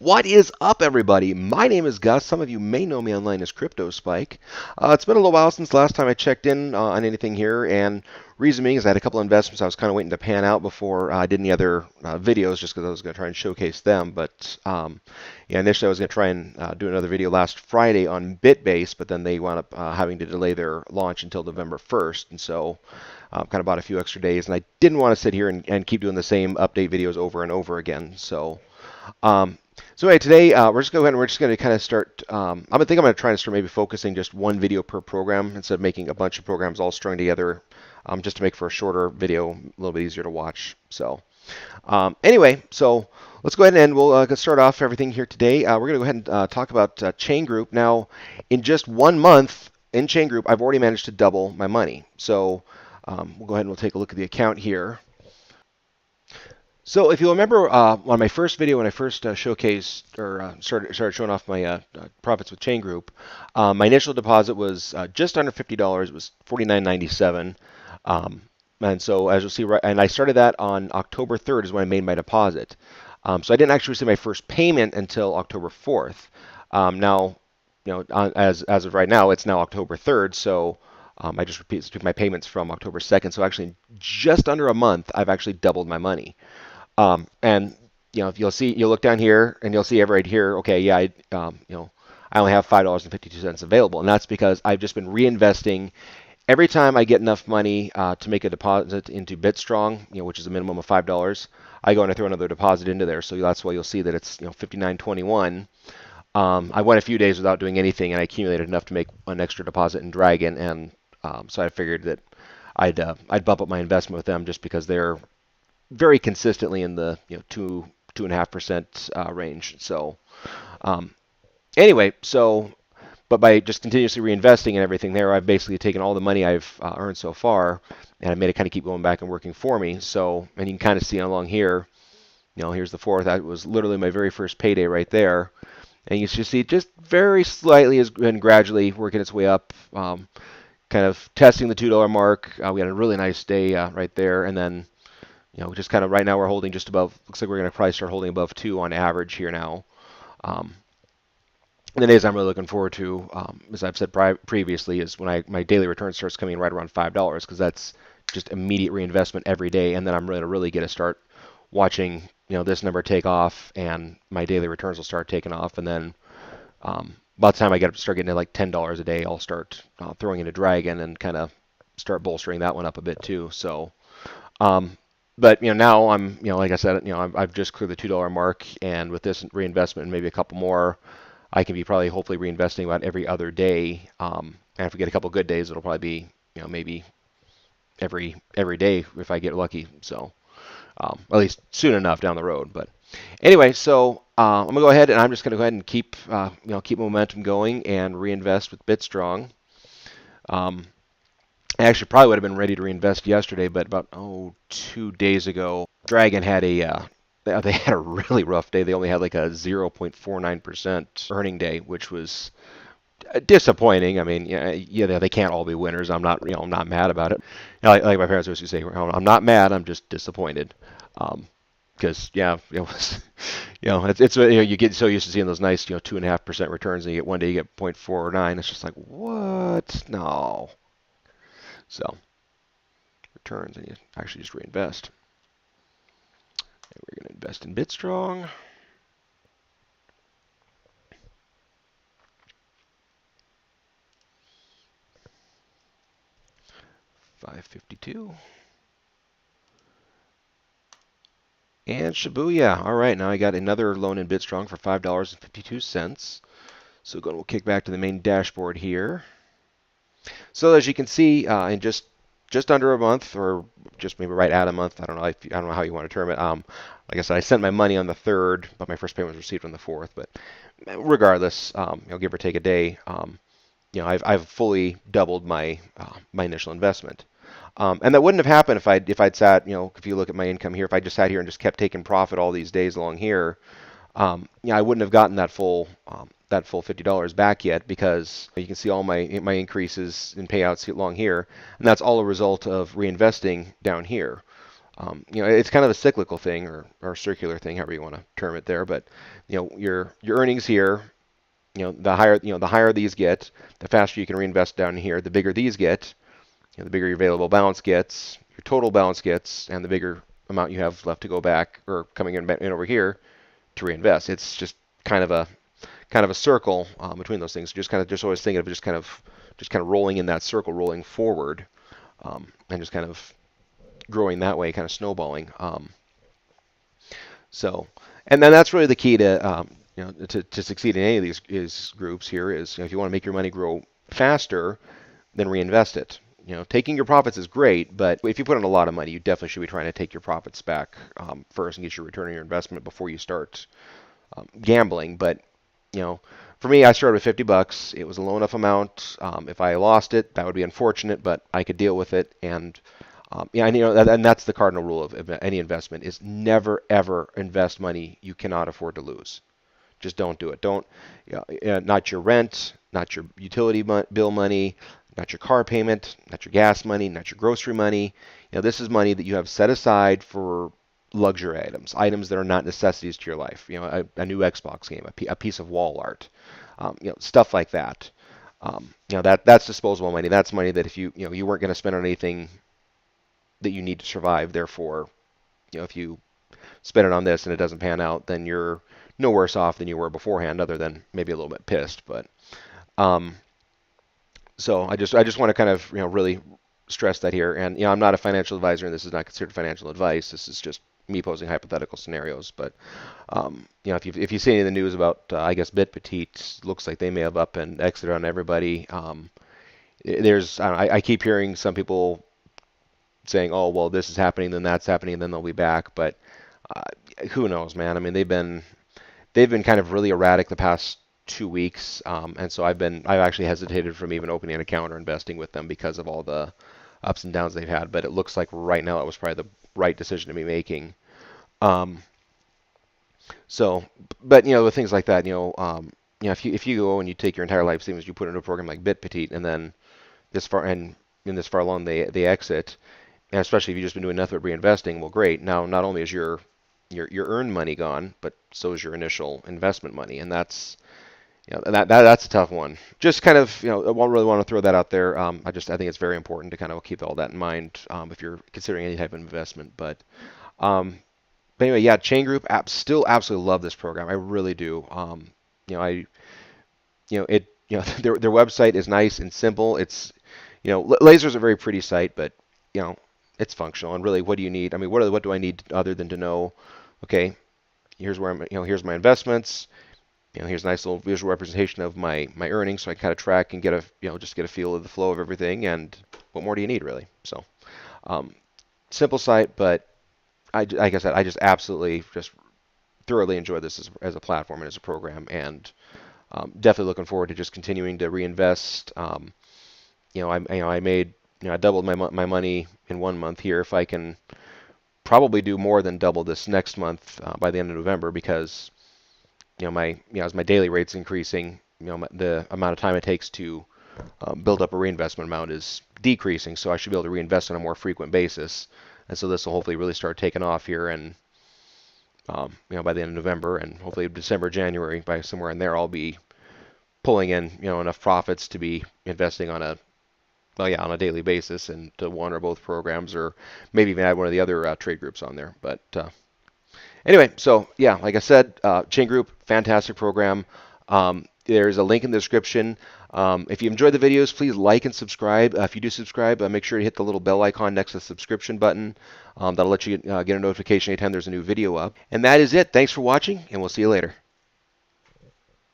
What is up, everybody? My name is Gus. Some of you may know me online as Crypto Spike. It's been a little while since last time I checked in on anything here, and reason being is I had a couple of investments I was kind of waiting to pan out before I did any other videos, just because I was going to try and showcase them. But yeah, initially I was going to try and do another video last Friday on Bitbase, but then they wound up having to delay their launch until November 1st, and so kind of bought a few extra days, and I didn't want to sit here and keep doing the same update videos over and over again. Um, so anyway, today we're just going to kind of start. I think I'm going to try and start maybe focusing just one video per program instead of making a bunch of programs all strung together, just to make for a shorter video, a little bit easier to watch. So anyway, so let's go ahead and we'll start off everything here today. We're going to go ahead and talk about Chain.Group. Now, in just 1 month in Chain.Group, I've already managed to double my money. So we'll go ahead and we'll take a look at the account here. So if you remember on my first video when I first showcased or started showing off my profits with Chain.Group, my initial deposit was just under $50. It was $49.97. And so as you'll see, and I started that on October 3rd is when I made my deposit. So I didn't actually receive my first payment until October 4th. Now, as of right now, it's now October 3rd. So I just repeat my payments from October 2nd. So actually, just under a month, I've actually doubled my money. And you'll look down here and you'll see right here. Okay, yeah, I only have $5.52 available, and that's because I've just been reinvesting. Every time I get enough money to make a deposit into Bitstrong, which is a minimum of $5, I go and I throw another deposit into there. So that's why you'll see that it's 59.21. I went a few days without doing anything, and I accumulated enough to make an extra deposit in Dragon, and so I figured that I'd bump up my investment with them just because they're very consistently in the 2.5% range. So anyway, but by just continuously reinvesting and everything there, I've basically taken all the money I've earned so far, and I made it kind of keep going back and working for me. So, and you can kind of see along here, here's the 4th. That was literally my very first payday right there. And you should see just very slightly has been gradually working its way up, kind of testing the $2 mark. We had a really nice day right there, and then just kind of right now we're holding just above. Looks like we're going to probably start holding above 2 on average here now. The days I'm really looking forward to, as I've said previously, is when my daily return starts coming in right around $5, because that's just immediate reinvestment every day, and then I'm going to really get to start watching this number take off, and my daily returns will start taking off, and then by the time I start getting to like $10 a day, I'll start throwing into Dragon and kind of start bolstering that one up a bit too. So. But now I'm like I said, I've just cleared the $2 mark, and with this reinvestment and maybe a couple more, I can be probably hopefully reinvesting about every other day. And if we get a couple good days, it'll probably be maybe every day if I get lucky. So at least soon enough down the road. But anyway, so I'm gonna go ahead and I'm just gonna go ahead and keep keep momentum going and reinvest with Bitstrong. I actually probably would have been ready to reinvest yesterday, but about 2 days ago, Dragon had they had a really rough day. They only had like a 0.49% earning day, which was disappointing. I mean, yeah, they can't all be winners. I'm not mad about it. Like my parents used to say, I'm not mad. I'm just disappointed. Because it's you get so used to seeing those nice 2.5% returns, and one day you get 0.49. It's just like, what? No. So returns, and you actually just reinvest. And we're going to invest in Bitstrong. $5.52. And Shibuya. All right, now I got another loan in Bitstrong for $5.52. So we'll kick back to the main dashboard here. So as you can see, in just under a month, or just maybe right at a month, I don't know how you want to term it. Like I said, I sent my money on the 3rd, but my first payment was received on the 4th. But regardless, give or take a day, I've fully doubled my initial investment. And that wouldn't have happened if I'd sat, if you look at my income here, if I just sat here and just kept taking profit all these days along here, I wouldn't have gotten that full $50 back yet, because you can see all my increases in payouts along here, and that's all a result of reinvesting down here. It's kind of a cyclical thing or circular thing, however you want to term it there. But your earnings here, the higher these get, the faster you can reinvest down here. The bigger these get, the bigger your available balance gets, your total balance gets, and the bigger amount you have left to go back or coming in over here to reinvest. It's just kind of a circle between those things. Just always thinking of just kind of rolling in that circle, rolling forward, and just kind of growing that way, kind of snowballing. So, and then that's really the key to succeed in any of these groups here is if you want to make your money grow faster, then reinvest it. Taking your profits is great, but if you put in a lot of money, you definitely should be trying to take your profits back first and get your return on your investment before you start gambling. But for me, I started with $50. It was a low enough amount. If I lost it, that would be unfortunate, but I could deal with it. And and that's the cardinal rule of any investment is never ever invest money you cannot afford to lose. Just don't do it. Don't, not your rent, not your utility bill money, not your car payment, not your gas money, not your grocery money. This is money that you have set aside for luxury items that are not necessities to your life. A new Xbox game, a piece of wall art, stuff like that. That's disposable money. That's money that if you weren't going to spend on anything that you need to survive. Therefore, if you spend it on this and it doesn't pan out, then you're no worse off than you were beforehand, other than maybe a little bit pissed. But so I just want to kind of really stress that here. And I'm not a financial advisor, and this is not considered financial advice. This is just me posing hypothetical scenarios. But if you see any of the news about I guess Bitbase, looks like they may have up and exited on everybody. I keep hearing some people saying, oh, well, this is happening, then that's happening, and then they'll be back. But who knows, man? I mean, they've been kind of really erratic the past 2 weeks, and so I've actually hesitated from even opening an account or investing with them because of all the ups and downs they've had. But it looks like right now it was probably the right decision to be making. So, but with things like that, if you go and you take your entire life savings, you put into a program like Bitbase, and then this far along they exit. And especially if you've just been doing nothing but reinvesting, well, great. Now, not only is your earned money gone, but so is your initial investment money, and that's that's a tough one. Just kind of I won't really want to throw that out there. I think it's very important to kind of keep all that in mind if you're considering any type of investment. But anyway, yeah, Chain.Group still absolutely love this program. I really do. Their website is nice and simple. It's Laser's a very pretty site, but it's functional. And really, what do you need? I mean, what do I need other than to know, okay, here's where here's my investments. Here's a nice little visual representation of my earnings, so I kind of track and get a feel of the flow of everything. And what more do you need, really? So, simple site, but like I said, I just absolutely just thoroughly enjoy this as a platform and as a program, and definitely looking forward to just continuing to reinvest. I doubled my money in 1 month here. If I can probably do more than double this next month by the end of November, because as my daily rate's increasing, the amount of time it takes to build up a reinvestment amount is decreasing. So I should be able to reinvest on a more frequent basis, and so this will hopefully really start taking off here, and by the end of November, and hopefully December, January, by somewhere in there, I'll be pulling in enough profits to be investing on a daily basis into one or both programs, or maybe even add one of the other trade groups on there. But anyway, so yeah, like I said, Chain.Group, fantastic program. There's a link in the description. If you enjoyed the videos, please like and subscribe. If you do subscribe, make sure to hit the little bell icon next to the subscription button. That'll let you get a notification anytime there's a new video up. And that is it. Thanks for watching, and we'll see you later.